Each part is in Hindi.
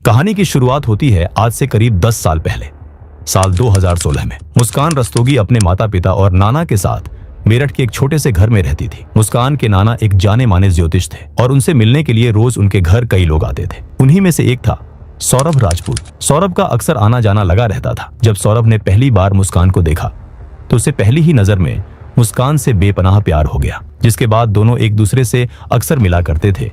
कहानी की शुरुआत होती है आज से करीब 10 साल पहले, साल 2016 में। मुस्कान रस्तोगी अपने माता पिता और नाना के साथ मेरठ के एक छोटे से घर में रहती थी। मुस्कान के नाना एक जाने माने ज्योतिष थे और उनसे मिलने के लिए रोज उनके घर कई लोग आते थे। उन्हीं में से एक था सौरभ राजपूत। सौरभ का अक्सर आना जाना लगा रहता था। जब सौरभ ने पहली बार मुस्कान को देखा तो उसे पहली ही नजर में मुस्कान से बेपनाह प्यार हो गया, जिसके बाद दोनों एक दूसरे से अक्सर मिला करते थे।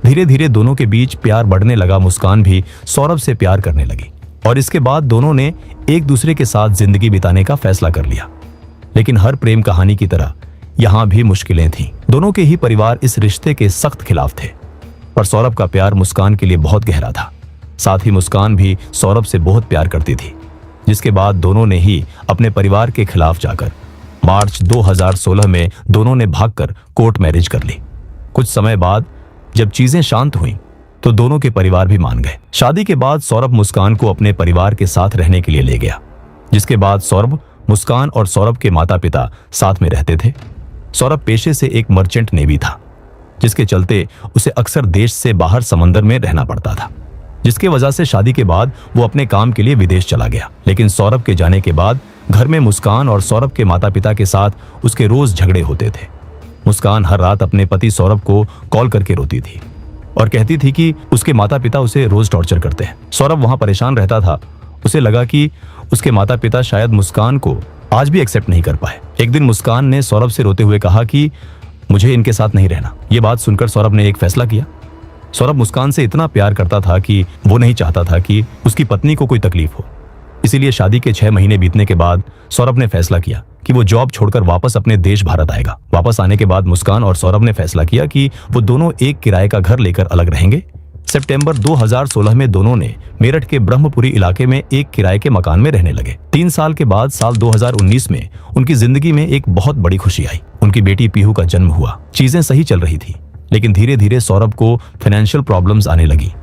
धीरे धीरे दोनों के बीच प्यार बढ़ने लगा। मुस्कान भी सौरभ से प्यार करने लगी और इसके बाद दोनों ने एक दूसरे के साथ जिंदगी बिताने का फैसला कर लिया। लेकिन हर प्रेम कहानी की तरह यहाँ भी मुश्किलें थीं। दोनों के ही परिवार इस रिश्ते के सख्त खिलाफ थे, पर सौरभ का प्यार मुस्कान के लिए बहुत गहरा था। साथ ही मुस्कान भी सौरभ से बहुत प्यार करती थी, जिसके बाद दोनों ने ही अपने परिवार के खिलाफ जाकर मार्च 2016 में दोनों ने भागकर कोर्ट मैरिज कर ली। कुछ समय बाद जब चीजें शांत हुईं तो दोनों के परिवार भी मान गए। शादी के बाद सौरभ मुस्कान को अपने परिवार के साथ रहने के लिए ले गया, जिसके बाद सौरभ, मुस्कान और सौरभ के माता पिता साथ में रहते थे। सौरभ पेशे से एक मर्चेंट नेवी था, जिसके चलते उसे अक्सर देश से बाहर समंदर में रहना पड़ता था, जिसकी वजह से शादी के बाद वो अपने काम के लिए विदेश चला गया। लेकिन सौरभ के जाने के बाद घर में मुस्कान और सौरभ के माता पिता के साथ उसके रोज झगड़े होते थे। मुस्कान हर रात अपने पति सौरभ को कॉल करके रोती थी और कहती थी कि उसके माता पिता उसे रोज टॉर्चर करते हैं। सौरभ वहां परेशान रहता था। उसे लगा कि उसके माता पिता शायद मुस्कान को आज भी एक्सेप्ट नहीं कर पाए। एक दिन मुस्कान ने सौरभ से रोते हुए कहा कि मुझे इनके साथ नहीं रहना। ये बात सुनकर सौरभ ने एक फैसला किया। सौरभ मुस्कान से इतना प्यार करता था कि वो नहीं चाहता था कि उसकी पत्नी को कोई तकलीफ हो। इसीलिए शादी के 6 महीने बीतने के बाद सौरभ ने फैसला किया कि वो जॉब छोड़कर वापस अपने देश भारत आएगा। वापस आने के बाद मुस्कान और सौरभ ने फैसला किया कि वो दोनों एक किराए का घर लेकर अलग रहेंगे। सितंबर 2016 में दोनों ने मेरठ के ब्रह्मपुरी इलाके में एक किराए के मकान में रहने लगे। 3 साल के बाद साल 2019 में उनकी जिंदगी में एक बहुत बड़ी खुशी आई। उनकी बेटी पीहू का जन्म हुआ। चीजें सही चल रही थी, लेकिन धीरे धीरे सौरभ को फाइनेंशियल प्रॉब्लम्स आने लगी।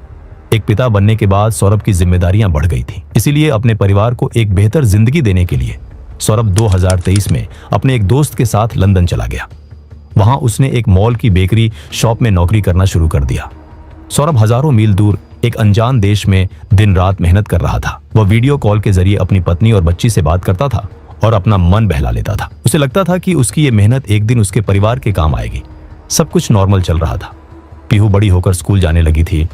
एक पिता बनने के बाद सौरभ की जिम्मेदारियां बढ़ गई थी। इसीलिए अपने परिवार को एक बेहतर जिंदगी देने के लिए सौरभ 2023 में अपने एक दोस्त के साथ लंदन चला गया। वहां उसने एक मॉल की बेकरी शॉप में नौकरी करना शुरू कर दिया। सौरभ हजारों मील दूर एक अनजान देश में दिन रात मेहनत कर रहा था। वह वीडियो कॉल के जरिए अपनी पत्नी और बच्ची से बात करता था और अपना मन बहला लेता था। उसे लगता था कि उसकी ये मेहनत एक दिन उसके परिवार के काम आएगी। सब कुछ नॉर्मल चल रहा था। पीहू बड़ी होकर स्कूल जाने लगी थी।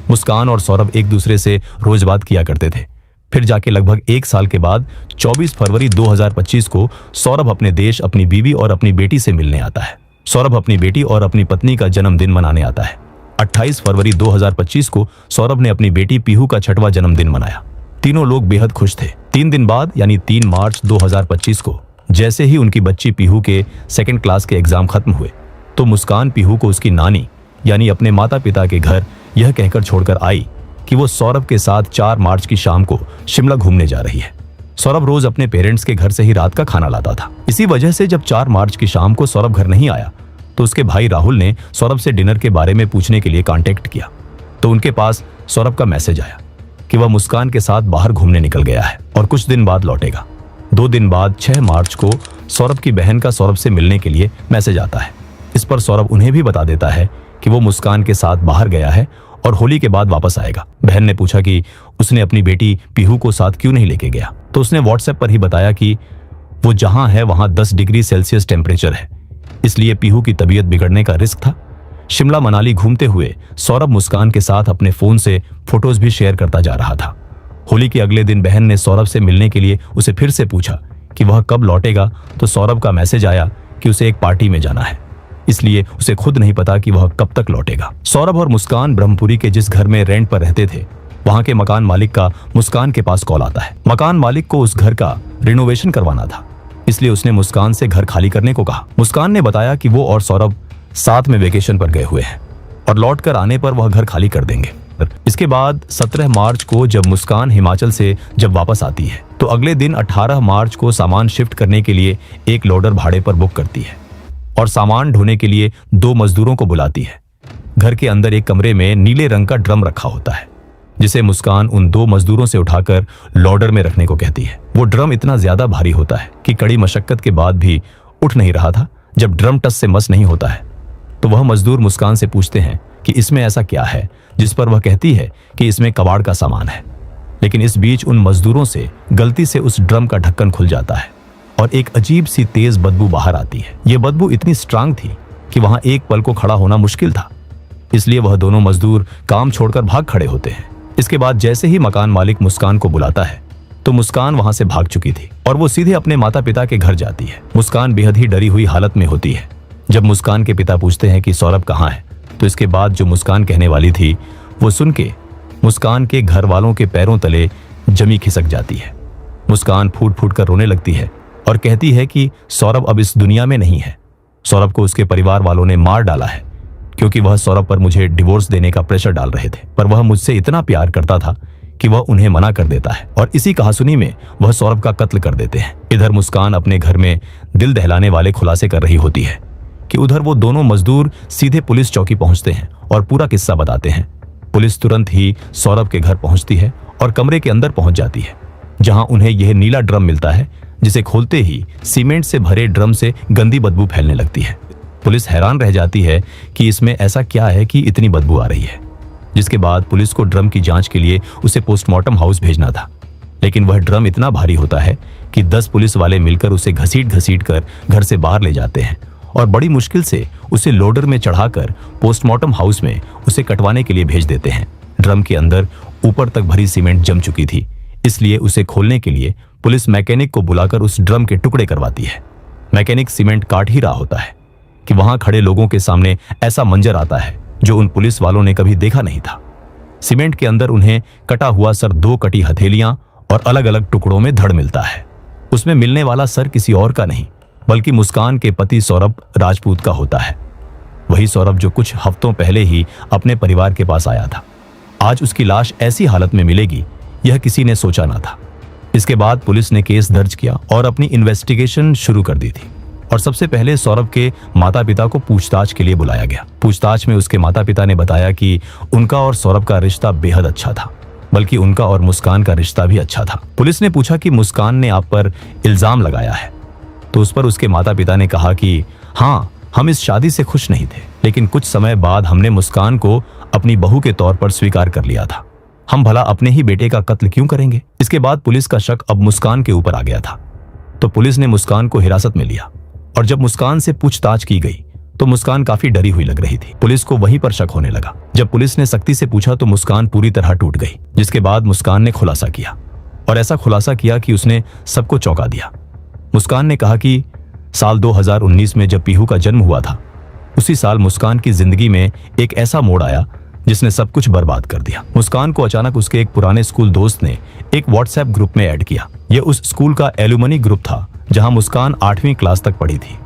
मुस्कान और सौरभ एक दूसरे से रोज बात किया करते थे। फिर जाके लगभग 1 साल के बाद 24 फरवरी 2025 को सौरभ अपने देश, अपनी बीवी और अपनी बेटी से मिलने आता है। सौरभ अपनी बेटी और अपनी पत्नी का जन्मदिन मनाने आता है। 28 फरवरी 2025 को सौरभ ने अपनी बेटी पीहू का 6वां जन्मदिन मनाया। तीनों लोग बेहद खुश थे। 3 दिन बाद यानी 3 मार्च 2025 को जैसे ही उनकी बच्ची पीहू के 2nd क्लास के एग्जाम खत्म हुए तो मुस्कान पीहू को उसकी नानी यानी अपने माता पिता के घर यह कहकर छोड़कर आई कि वो सौरभ के साथ 4 मार्च की शाम को शिमला घूमने जा रही है। सौरभ रोज अपने पेरेंट्स के घर से ही रात का खाना लाता था। इसी वजह से जब 4 मार्च की शाम को सौरभ घर नहीं आया तो उसके भाई राहुल ने सौरभ से डिनर के बारे में पूछने के लिए कांटेक्ट किया तो उनके पास सौरभ का मैसेज आया कि वह मुस्कान के साथ बाहर घूमने निकल गया है और कुछ दिन बाद लौटेगा। 2 दिन बाद 6 मार्च को सौरभ की बहन का सौरभ से मिलने के लिए मैसेज आता है। इस पर सौरभ उन्हें भी बता देता है कि वो मुस्कान के साथ बाहर गया है और होली के बाद वापस आएगा। बहन ने पूछा कि उसने अपनी बेटी पीहू को साथ क्यों नहीं लेके गया तो उसने व्हाट्सएप पर ही बताया कि वो जहां है वहां 10 डिग्री सेल्सियस टेम्परेचर है, इसलिए पीहू की तबीयत बिगड़ने का रिस्क था। शिमला मनाली घूमते हुए सौरभ मुस्कान के साथ अपने फोन से फोटोज भी शेयर करता जा रहा था। होली के अगले दिन बहन ने सौरभ से मिलने के लिए उसे फिर से पूछा कि वह कब लौटेगा तो सौरभ का मैसेज आया कि उसे एक पार्टी में जाना है, इसलिए उसे खुद नहीं पता कि वह कब तक लौटेगा। सौरभ और मुस्कान ब्रह्मपुरी के जिस घर में रेंट पर रहते थे वहां के मकान मालिक का मुस्कान के पास कॉल आता है। मकान मालिक को उस घर का रिनोवेशन करवाना था, इसलिए उसने मुस्कान से घर खाली करने को कहा। मुस्कान ने बताया कि वो और सौरभ साथ में वेकेशन पर गए हुए हैं और लौट कर आने पर वह घर खाली कर देंगे। इसके बाद 17 मार्च को जब मुस्कान हिमाचल से जब वापस आती है तो अगले दिन 18 मार्च को सामान शिफ्ट करने के लिए एक लोडर भाड़े पर बुक करती है और सामान ढोने के लिए 2 मजदूरों को बुलाती है। घर के अंदर एक कमरे में नीले रंग का ड्रम रखा होता है, जिसे मुस्कान उन 2 मजदूरों से उठाकर लोडर में रखने को कहती है। वो ड्रम इतना ज्यादा भारी होता है कि कड़ी मशक्कत के बाद भी उठ नहीं रहा था। जब ड्रम टस से मस नहीं होता है तो वह मजदूर मुस्कान से पूछते हैं कि इसमें ऐसा क्या है जिस पर वह कहती है कि इसमें कबाड़ का सामान है। लेकिन इस बीच उन मजदूरों से गलती से उस ड्रम का ढक्कन खुल जाता है और एक अजीब सी तेज बदबू बाहर आती है। यह बदबू इतनी स्ट्रांग थी कि वहां एक पल को खड़ा होना मुश्किल था। इसलिए वह दोनों मजदूर काम छोड़कर भाग खड़े होते हैं। इसके बाद जैसे ही मकान मालिक मुस्कान को बुलाता है तो मुस्कान वहां से भाग चुकी थी और वो सीधे अपने माता पिता के घर जाती है। मुस्कान बेहद ही डरी हुई हालत में होती है। जब मुस्कान के पिता पूछते हैं कि सौरभ कहाँ है, तो इसके बाद जो मुस्कान कहने वाली थी वो सुन के मुस्कान के घर वालों के पैरों तले जमी खिसक जाती है। मुस्कान फूट फूट कर रोने लगती है और कहती है कि सौरभ अब इस दुनिया में नहीं है। सौरभ को उसके परिवार वालों ने मार डाला है क्योंकि वह सौरभ पर मुझे डिवोर्स देने का प्रेशर डाल रहे थे, पर वह मुझसे इतना प्यार करता था कि वह उन्हें मना कर देता है और इसी कहासुनी में वह सौरभ का कत्ल कर देते हैं। इधर मुस्कान अपने घर में दिल दहलाने वाले खुलासे कर रही होती है कि उधर वो दोनों मजदूर सीधे पुलिस चौकी पहुंचते हैं और पूरा किस्सा बताते हैं। पुलिस तुरंत ही सौरभ के घर पहुंचती है और कमरे के अंदर पहुंच जाती है, जहां उन्हें यह नीला ड्रम मिलता है, जिसे खोलते ही सीमेंट से भरे ड्रम से गंदी बदबू फैलने लगती है। पुलिस हैरान रह जाती है कि इसमें ऐसा क्या है कि इतनी बदबू आ रही है। जिसके बाद पुलिस को ड्रम की जांच के लिए उसे पोस्टमार्टम हाउस भेजना था, लेकिन वह ड्रम इतना भारी होता है कि 10 पुलिस वाले मिलकर उसे घसीट कर घर से बाहर ले जाते हैं और बड़ी मुश्किल से उसे लोडर में चढ़ाकर पोस्टमार्टम हाउस में उसे कटवाने के लिए भेज देते हैं। ड्रम के अंदर ऊपर तक भरी सीमेंट जम चुकी थी, इसलिए उसे खोलने के लिए पुलिस मैकेनिक को बुलाकर उस ड्रम के टुकड़े करवाती है। मैकेनिक सीमेंट काट ही रहा होता है कि वहां खड़े लोगों के सामने ऐसा मंजर आता है जो उन पुलिस वालों ने कभी देखा नहीं था। सीमेंट के अंदर उन्हें कटा हुआ सर 2 कटी हथेलियां और अलग अलग टुकड़ों में धड़ मिलता है। उसमें मिलने वाला सर किसी और का नहीं बल्कि मुस्कान के पति सौरभ राजपूत का होता है। वही सौरभ जो कुछ हफ्तों पहले ही अपने परिवार के पास आया था। आज उसकी लाश ऐसी हालत में मिलेगी, यह किसी ने सोचा ना था। इसके बाद पुलिस ने केस दर्ज किया और अपनी इन्वेस्टिगेशन शुरू कर दी थी और सबसे पहले सौरभ के माता पिता को पूछताछ के लिए बुलाया गया। पूछताछ में उसके माता पिता ने बताया कि उनका और सौरभ का रिश्ता बेहद अच्छा था, बल्कि उनका और मुस्कान का रिश्ता भी अच्छा था। पुलिस ने पूछा कि मुस्कान ने आप पर इल्जाम लगाया है, तो उस पर उसके माता पिता ने कहा कि हाँ, हम इस शादी से खुश नहीं थे, लेकिन कुछ समय बाद हमने मुस्कान को अपनी बहू के तौर पर स्वीकार कर लिया था। हम भला अपने ही बेटे का कत्ल क्यों करेंगे। इसके बाद पुलिस का शक अब मुस्कान के ऊपर आ गया था, तो पुलिस ने मुस्कान को हिरासत में लिया और जब मुस्कान से पूछताछ की गई तो मुस्कान काफी डरी हुई लग रही थी। पुलिस को वहीं पर शक होने लगा। जब पुलिस ने सख्ती से पूछा तो मुस्कान पूरी तरह टूट गई, जिसके बाद मुस्कान ने खुलासा किया और ऐसा खुलासा किया कि उसने सबको चौंका दिया। मुस्कान ने कहा कि साल 2019 में जब पीहू का जन्म हुआ था, उसी साल मुस्कान की जिंदगी में एक ऐसा मोड़ आया जिसने सब कुछ बर्बाद कर दिया। मुस्कान को अचानक उसके एक पुराने स्कूल दोस्त ने एक व्हाट्सएप ग्रुप में ऐड किया। यह उस स्कूल का एलुमनी ग्रुप था जहां मुस्कान 8वीं क्लास तक पढ़ी थी।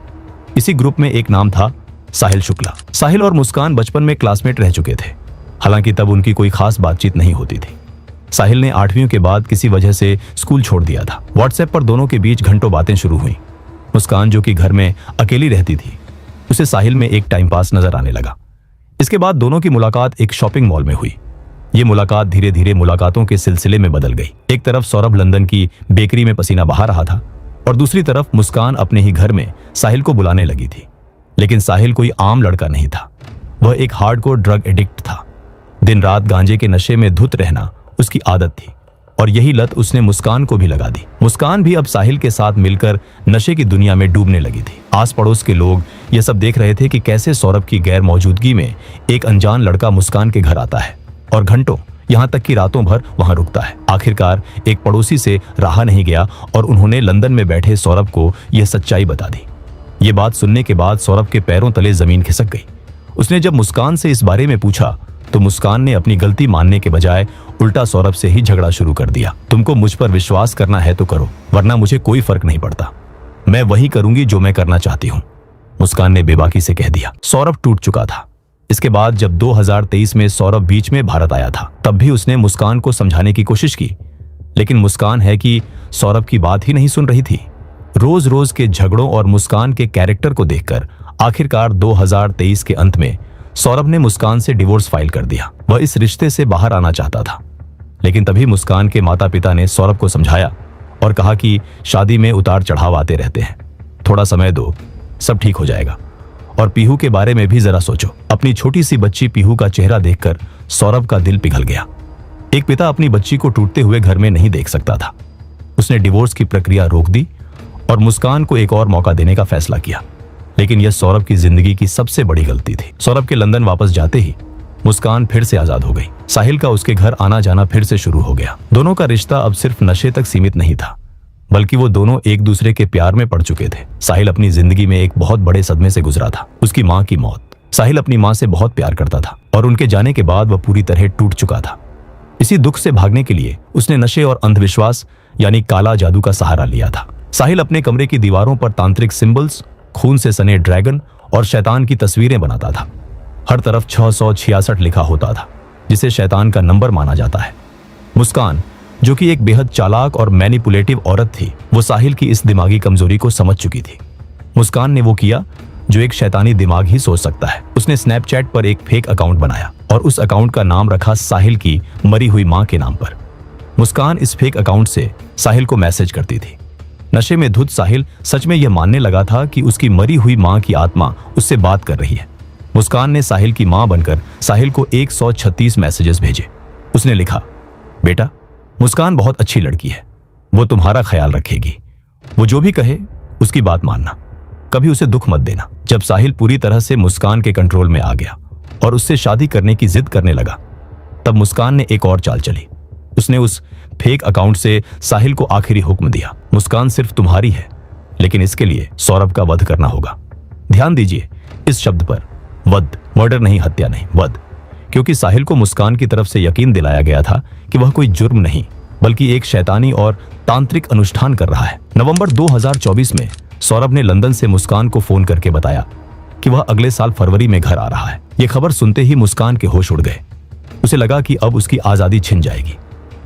इसी ग्रुप में एक नाम था साहिल शुक्ला। साहिल और मुस्कान बचपन में क्लासमेट रह चुके थे, हालांकि तब उनकी कोई खास बातचीत नहीं होती थी। साहिल ने 8वीं के बाद किसी वजह से स्कूल छोड़ दिया था। व्हाट्सएप पर दोनों के बीच घंटों बातें शुरू हुई। मुस्कान जो कि घर में अकेली रहती थी, उसे साहिल में एक टाइम पास नजर आने लगा। इसके बाद दोनों की मुलाकात एक शॉपिंग मॉल में हुई। ये मुलाकात धीरे धीरे मुलाकातों के सिलसिले में बदल गई। एक तरफ सौरभ लंदन की बेकरी में पसीना बहा रहा था और दूसरी तरफ मुस्कान अपने ही घर में साहिल को बुलाने लगी थी। लेकिन साहिल कोई आम लड़का नहीं था, वह एक हार्डकोर ड्रग एडिक्ट था। दिन रात गांजे के नशे में धुत रहना उसकी आदत थी और यही लत उसने मुस्कान को भी लगा दी। मुस्कान भी अब साहिल के साथ मिलकर नशे की दुनिया में डूबने लगी थी। आस पड़ोस के लोग यह सब देख रहे थे कि कैसे सौरभ की गैर मौजूदगी में एक अनजान लड़का मुस्कान के घर आता है और घंटों, यहां तक कि रातों भर वहां रुकता है। आखिरकार एक पड़ोसी से रहा नहीं गया और उन्होंने लंदन में बैठे सौरभ को यह सच्चाई बता दी। ये बात सुनने के बाद सौरभ के पैरों तले जमीन खिसक गई। उसने जब मुस्कान से इस बारे में पूछा तो मुस्कान ने अपनी गलती मानने के बजाय उल्टा सौरभ से ही झगड़ा शुरू कर दिया। तुमको मुझ पर विश्वास करना है तो करो, वरना मुझे कोई फर्क नहीं पड़ता। मैं वही करूंगी जो मैं करना चाहती हूं, मुस्कान ने बेबाकी से कह दिया। सौरभ टूट चुका था। इसके बाद जब 2023 में सौरभ बीच में भारत आया था, तब भी उसने मुस्कान को समझाने की कोशिश की, लेकिन मुस्कान है कि सौरभ की बात ही नहीं सुन रही थी। रोज रोज के झगड़ों और मुस्कान के कैरेक्टर को देखकर आखिरकार 2023 के अंत में सौरभ ने मुस्कान से डिवोर्स फाइल कर दिया। वह इस रिश्ते से बाहर आना चाहता था, लेकिन तभी मुस्कान के माता पिता ने सौरभ को समझाया और कहा कि शादी में उतार चढ़ाव आते रहते हैं, थोड़ा समय दो, सब ठीक हो जाएगा। और पीहू के बारे में भी जरा सोचो। अपनी छोटी सी बच्ची पीहू का चेहरा देखकर सौरभ का दिल पिघल गया। एक पिता अपनी बच्ची को टूटते हुए घर में नहीं देख सकता था। उसने डिवोर्स की प्रक्रिया रोक दी और मुस्कान को एक और मौका देने का फैसला किया। लेकिन यह सौरभ की जिंदगी की सबसे बड़ी गलती थी। सौरभ के लंदन वापस जाते ही मुस्कान फिर से आजाद हो गई। साहिल का उसके घर आना जाना फिर से शुरू हो गया। दोनों का रिश्ता अब सिर्फ नशे तक सीमित नहीं था, बल्कि वो दोनों एक दूसरे के प्यार में पड़ चुके थे। साहिल अपनी जिंदगी में एक बहुत बड़े सदमे से गुजरा था, उसकी माँ की मौत। साहिल अपनी माँ से बहुत प्यार करता था और उनके जाने के बाद वह पूरी तरह टूट चुका था। इसी दुख से भागने के लिए उसने नशे और अंधविश्वास यानी काला जादू का सहारा लिया था। साहिल अपने कमरे की दीवारों पर तांत्रिक सिंबल्स, खून से सने ड्रैगन और शैतान की तस्वीरें बनाता था। हर तरफ 666 लिखा होता था, जिसे शैतान का नंबर माना जाता है। मुस्कान, जो कि एक बेहद चालाक और मैनिपुलेटिव औरत थी, वो साहिल की इस दिमागी कमजोरी को समझ चुकी थी। मुस्कान ने वो किया जो एक शैतानी दिमाग ही सोच सकता है। उसने स्नैपचैट पर एक फेक अकाउंट बनाया और उस अकाउंट का नाम रखा साहिल की मरी हुई मां के नाम पर। मुस्कान इस फेक अकाउंट से साहिल को मैसेज करती थी। नशे में धुत साहिल सच में यह मानने लगा था कि उसकी मरी हुई मां की आत्मा उससे बात कर रही है। मुस्कान ने साहिल की मां बनकर साहिल को 136 मैसेजेस भेजे। उसने लिखा, बेटा, मुस्कान बहुत अच्छी लड़की है, वो तुम्हारा ख्याल रखेगी। वो जो भी कहे उसकी बात मानना, कभी उसे दुख मत देना। जब साहिल पूरी तरह से मुस्कान के कंट्रोल में आ गया और उससे शादी करने की जिद करने लगा, तब मुस्कान ने एक और चाल चली। उसने उस फेक अकाउंट से साहिल को आखिरी हुक्म दिया, मुस्कान सिर्फ तुम्हारी है, लेकिन इसके लिए सौरभ का वध करना होगा। ध्यान दीजिए इस शब्द पर, वध, मर्डर नहीं, हत्या नहीं, वध, क्योंकि साहिल को मुस्कान की तरफ से यकीन दिलाया गया था कि वह कोई जुर्म नहीं बल्कि एक शैतानी और तांत्रिक अनुष्ठान कर रहा है। नवंबर 2024 में सौरभ ने लंदन से मुस्कान को फोन करके बताया कि वह अगले साल फरवरी में घर आ रहा है। यह खबर सुनते ही मुस्कान के होश उड़ गए। उसे लगा कि अब उसकी आजादी छिन जाएगी,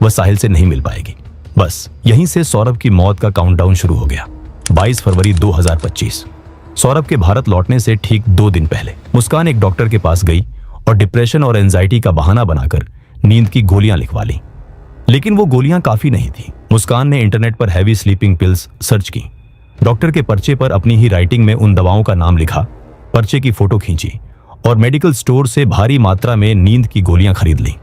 वह साहिल से नहीं मिल पाएगी। बस यहीं से सौरभ की मौत का काउंटडाउन शुरू हो गया। 22 फरवरी 2025। सौरभ के भारत लौटने से ठीक 2 दिन पहले मुस्कान एक डॉक्टर के पास गई और डिप्रेशन और एंजाइटी का बहाना बनाकर नींद की गोलियां लिखवा ली। लेकिन वो गोलियां काफी नहीं थी। मुस्कान ने इंटरनेट पर हैवी स्लीपिंग पिल्स सर्च की, डॉक्टर के पर्चे पर अपनी ही राइटिंग में उन दवाओं का नाम लिखा, पर्चे की फोटो खींची और मेडिकल स्टोर से भारी मात्रा में नींद की गोलियां खरीद ली।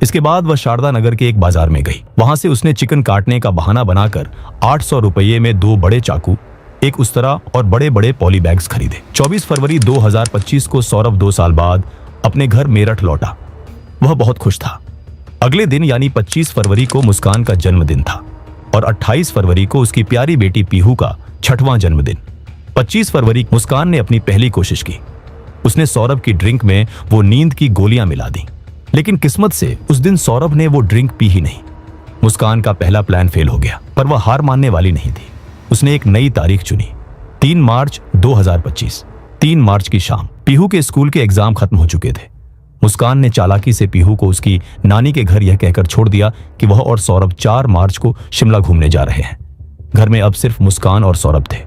इसके बाद वह शारदा नगर के एक बाजार में गई। वहां से उसने चिकन काटने का बहाना बनाकर 800 रुपये में 2 बड़े चाकू, एक उस्तरा और बड़े बड़े पॉली बैग्स खरीदे। 24 फरवरी 2025 को सौरभ 2 साल बाद अपने घर मेरठ लौटा। वह बहुत खुश था। अगले दिन यानी 25 फरवरी को मुस्कान का जन्मदिन था और 28 फरवरी को उसकी प्यारी बेटी पीहू का 6वां जन्मदिन। 25 फरवरी मुस्कान ने अपनी पहली कोशिश की। उसने सौरभ की ड्रिंक में वो नींद की गोलियां मिला दी, लेकिन किस्मत से उस दिन सौरभ ने वो ड्रिंक पी ही नहीं। मुस्कान का पहला प्लान फेल हो गया, पर वह हार मानने वाली नहीं थी। उसने एक नई तारीख चुनी, 3 मार्च 2025। 3 मार्च की शाम पीहू के स्कूल के एग्जाम खत्म हो चुके थे। मुस्कान ने चालाकी से पीहू को उसकी नानी के घर यह कहकर छोड़ दिया कि वह और सौरभ 4 मार्च को शिमला घूमने जा रहे हैं। घर में अब सिर्फ मुस्कान और सौरभ थे।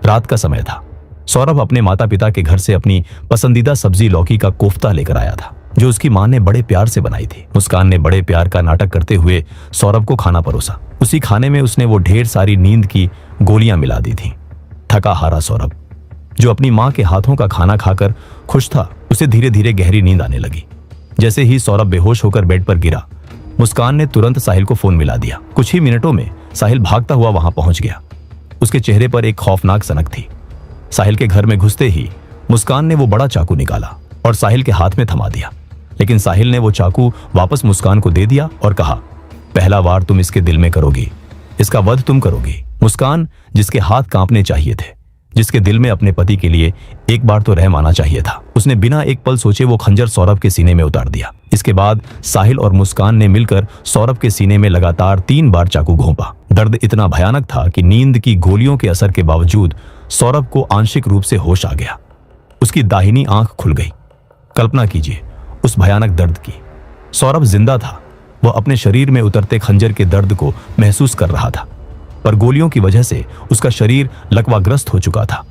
रात का समय था। सौरभ अपने माता पिता के घर से अपनी पसंदीदा सब्जी लौकी का कोफ्ता लेकर आया था, जो उसकी मां ने बड़े प्यार से बनाई थी। मुस्कान ने बड़े प्यार का नाटक करते हुए सौरभ को खाना परोसा। उसी खाने में उसने वो ढेर सारी नींद की गोलियां मिला दी थी। थका हारा सौरभ, जो अपनी मां के हाथों का खाना खाकर खुश था, उसे धीरे धीरे गहरी नींद आने लगी। जैसे ही सौरभ बेहोश होकर बेड पर गिरा, मुस्कान ने तुरंत साहिल को फोन मिला दिया। कुछ ही मिनटों में साहिल भागता हुआ वहां पहुंच गया। उसके चेहरे पर एक खौफनाक सनक थी। साहिल के घर में घुसते ही मुस्कान ने वो बड़ा चाकू निकाला और साहिल के हाथ में थमा दिया, लेकिन साहिल ने वो चाकू वापस मुस्कान को दे दिया और कहा, पहला वार तुम इसके दिल में करोगी, इसका वध तुम करोगी। मुस्कान, जिसके हाथ कांपने चाहिए थे, जिसके दिल में अपने पति के लिए एक बार तो रहम आना चाहिए था, उसने बिना एक पल सोचे वो खंजर सौरभ के सीने में उतार दिया। इसके बाद साहिल और मुस्कान ने मिलकर सौरभ के सीने में लगातार 3 बार चाकू घोंपा। दर्द इतना भयानक था कि नींद की गोलियों के असर के बावजूद सौरभ को आंशिक रूप से होश आ गया। उसकी दाहिनी आंख खुल गई। कल्पना कीजिए उस भयानक दर्द की। सौरभ जिंदा था। वह अपने शरीर में उतरते खंजर के दर्द को महसूस कर रहा था, पर गोलियों की वजह से उसका शरीर लकवाग्रस्त हो चुका था।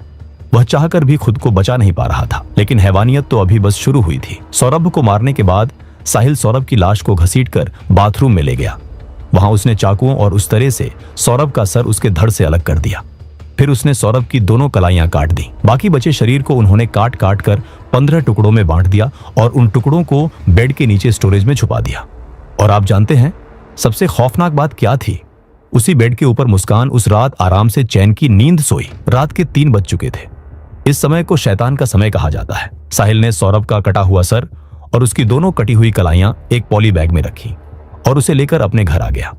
वह चाहकर भी खुद को बचा नहीं पा रहा था, लेकिन हैवानियत तो अभी बस शुरू हुई थी। सौरभ को मारने के बाद साहिल सौरभ की लाश को घसीटकर बाथरूम में ले गया। वहां उसने चाकुओं और उस तरह से सौरभ का सर उसके धड़ से अलग कर दिया। फिर उसने सौरभ की दोनों कलाइयां काट दी। बाकी बचे शरीर को उन्होंने काट काट कर 15 टुकड़ों में बांट दिया और उन टुकड़ों को बेड के नीचे स्टोरेज में छुपा दिया। और आप जानते हैं सबसे खौफनाक बात क्या थी? उसी बेड के ऊपर मुस्कान उस रात आराम से चैन की नींद सोई। रात के 3 बज चुके थे। इस समय को शैतान का समय कहा जाता है। साहिल ने सौरभ का कटा हुआ सर और उसकी दोनों कटी हुई कलाइयां एक पॉली बैग में रखी और उसे लेकर अपने घर आ गया।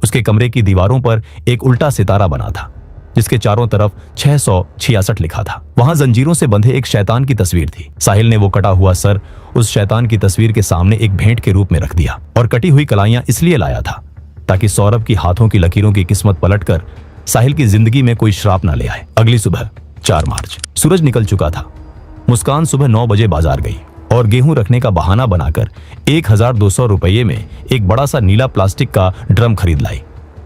उसके कमरे की दीवारों पर एक उल्टा सितारा बना था जिसके चारों तरफ 666 लिखा था। वहां जंजीरों से बंधे एक शैतान की तस्वीर थी। साहिल ने वो कटा हुआ सर उस शैतान की तस्वीर के सामने एक भेंट के रूप में रख दिया और कटी हुई कलाइयां इसलिए लाया था ताकि सौरभ की हाथों की लकीरों की किस्मत पलटकर साहिल की जिंदगी में कोई श्राप न ले आए। अगली सुबह 4 मार्च, सूरज निकल चुका था। मुस्कान सुबह 9 बजे बाजार गई और गेहूं रखने का बहाना बनाकर 1200 रुपये में एक बड़ा सा नीला प्लास्टिक का ड्रम खरीद लाई।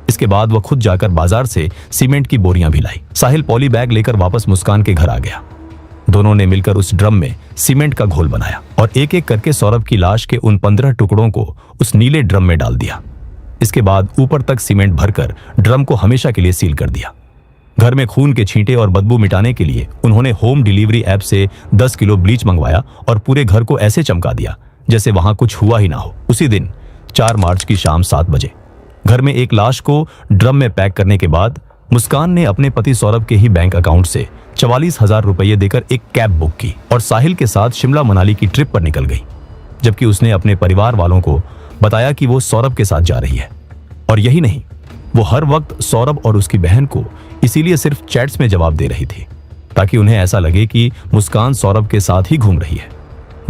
इसके बाद वह खुद जाकर बाजार से सीमेंट की बोरियां भी लाई। साहिल पॉली बैग लेकर वापस मुस्कान के घर आ गया। दोनों ने मिलकर उस ड्रम में सीमेंट का घोल बनाया और एक एक करके सौरभ की लाश के उन 15 टुकड़ों को उस नीले ड्रम में डाल दिया। इसके बाद ऊपर तक सीमेंट भरकर ड्रम को हमेशा के लिए सील कर दिया। घर में खून के छींटे और बदबू मिटाने के लिए उन्होंने होम डिलीवरी ऐप से 10 किलो ब्लीच मंगवाया और पूरे घर को ऐसे चमका दिया जैसे वहां कुछ हुआ ही ना हो। उसी दिन 4 मार्च की शाम 7 बजे घर में एक लाश को ड्रम में पैक करने के बाद मुस्कान ने अपने पति सौरभ के ही बैंक अकाउंट से 44,000 रुपये देकर एक कैब बुक की और साहिल के साथ शिमला मनाली की ट्रिप पर निकल गई, जबकि उसने अपने परिवार वालों को बताया कि वो सौरभ के साथ जा रही है। और यही नहीं, वो हर वक्त सौरभ और उसकी बहन को इसीलिए सिर्फ चैट्स में जवाब दे रही थी ताकि उन्हें ऐसा लगे कि मुस्कान सौरभ के साथ ही घूम रही है।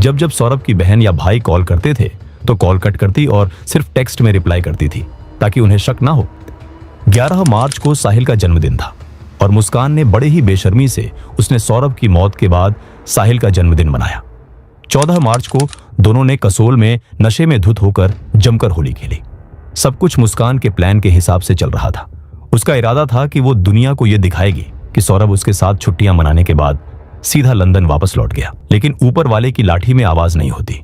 जब जब सौरभ की बहन या भाई कॉल करते थे तो कॉल कट करती और सिर्फ टेक्स्ट में रिप्लाई करती थी ताकि उन्हें शक ना हो। 11 मार्च को साहिल का जन्मदिन था और मुस्कान ने बड़े ही बेशर्मी से उसने सौरभ की मौत के बाद साहिल का जन्मदिन मनाया। 14 मार्च को दोनों ने कसोल में नशे में धुत होकर जमकर होली खेली। सब कुछ मुस्कान के प्लान के हिसाब से चल रहा था। उसका इरादा था कि वो दुनिया को यह दिखाएगी कि सौरभ उसके साथ छुट्टियां मनाने के बाद सीधा लंदन वापस लौट गया। लेकिन ऊपर वाले की लाठी में आवाज नहीं होती।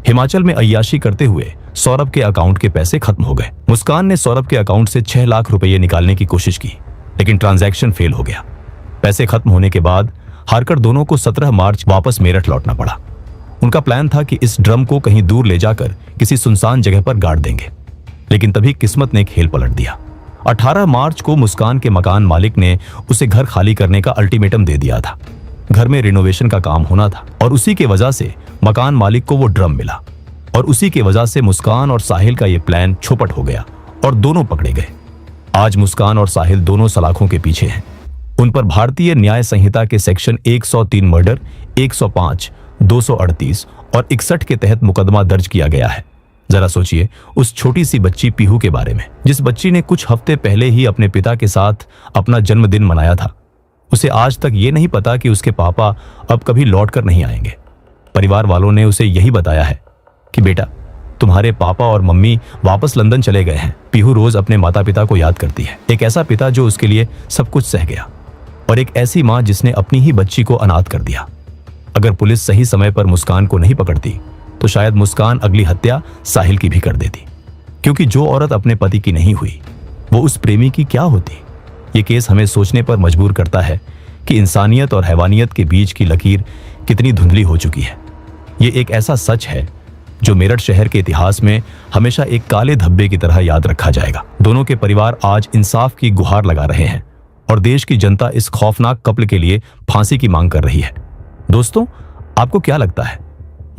हिमाचल में अय्याशी करते हुए सौरभ के अकाउंट के पैसे खत्म हो गए। मुस्कान ने सौरभ के अकाउंट से 6 लाख रुपये निकालने की कोशिश की लेकिन ट्रांजैक्शन फेल हो गया। पैसे खत्म होने के बाद हारकर दोनों को 17 मार्च वापस मेरठ लौटना पड़ा। उनका प्लान था कि इस ड्रम को कहीं दूर ले जाकर किसी सुनसान जगह पर गाड़ देंगे, लेकिन तभी किस्मत ने खेल पलट दिया। 18 मार्च को मुस्कान के मकान मालिक ने उसे घर खाली करने का अल्टीमेटम दे दिया था। घर में रिनोवेशन का काम होना था और उसी के वजह से मकान मालिक को वो ड्रम मिला और उसी के वजह से मुस्कान और साहिल का ये प्लान चौपट हो गया और दोनों पकड़े गए। आज मुस्कान और साहिल दोनों सलाखों के पीछे हैं। उन पर भारतीय न्याय संहिता के सेक्शन 103 मर्डर, 105, 238 और 61 के तहत मुकदमा दर्ज किया गया है। जरा सोचिए उस छोटी सी बच्ची पीहू के बारे में, जिस बच्ची ने कुछ हफ्ते पहले ही अपने पिता के साथ अपना जन्मदिन मनाया था। उसे आज तक ये नहीं पता कि उसके पापा अब कभी लौट कर नहीं आएंगे। परिवार वालों ने उसे यही बताया है कि बेटा, तुम्हारे पापा और मम्मी वापस लंदन चले गए हैं। पीहू रोज अपने माता पिता को याद करती है। एक ऐसा पिता जो उसके लिए सब कुछ सह गया और एक ऐसी माँ जिसने अपनी ही बच्ची को अनाथ कर दिया। अगर पुलिस सही समय पर मुस्कान को नहीं पकड़ती तो शायद मुस्कान अगली हत्या साहिल की भी कर देती, क्योंकि जो औरत अपने पति की नहीं हुई वो उस प्रेमी की क्या होती। ये केस हमें सोचने पर मजबूर करता है कि इंसानियत और हैवानियत के बीच की लकीर कितनी धुंधली हो चुकी है। ये एक ऐसा सच है जो मेरठ शहर के इतिहास में हमेशा एक काले धब्बे की तरह याद रखा जाएगा। दोनों के परिवार आज इंसाफ की गुहार लगा रहे हैं और देश की जनता इस खौफनाक कत्ल के लिए फांसी की मांग कर रही है। दोस्तों, आपको क्या लगता है,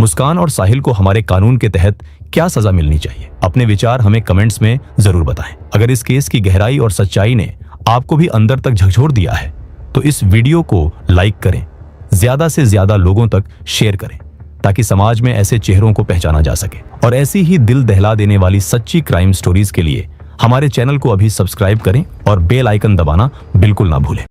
मुस्कान और साहिल को हमारे कानून के तहत क्या सजा मिलनी चाहिए? अपने विचार हमें कमेंट्स में जरूर बताएं। अगर इस केस की गहराई और सच्चाई ने आपको भी अंदर तक झकझोर दिया है तो इस वीडियो को लाइक करें, ज्यादा से ज्यादा लोगों तक शेयर करें ताकि समाज में ऐसे चेहरों को पहचाना जा सके। और ऐसी ही दिल दहला देने वाली सच्ची क्राइम स्टोरीज के लिए हमारे चैनल को अभी सब्सक्राइब करें और बेल आइकन दबाना बिल्कुल ना भूलें।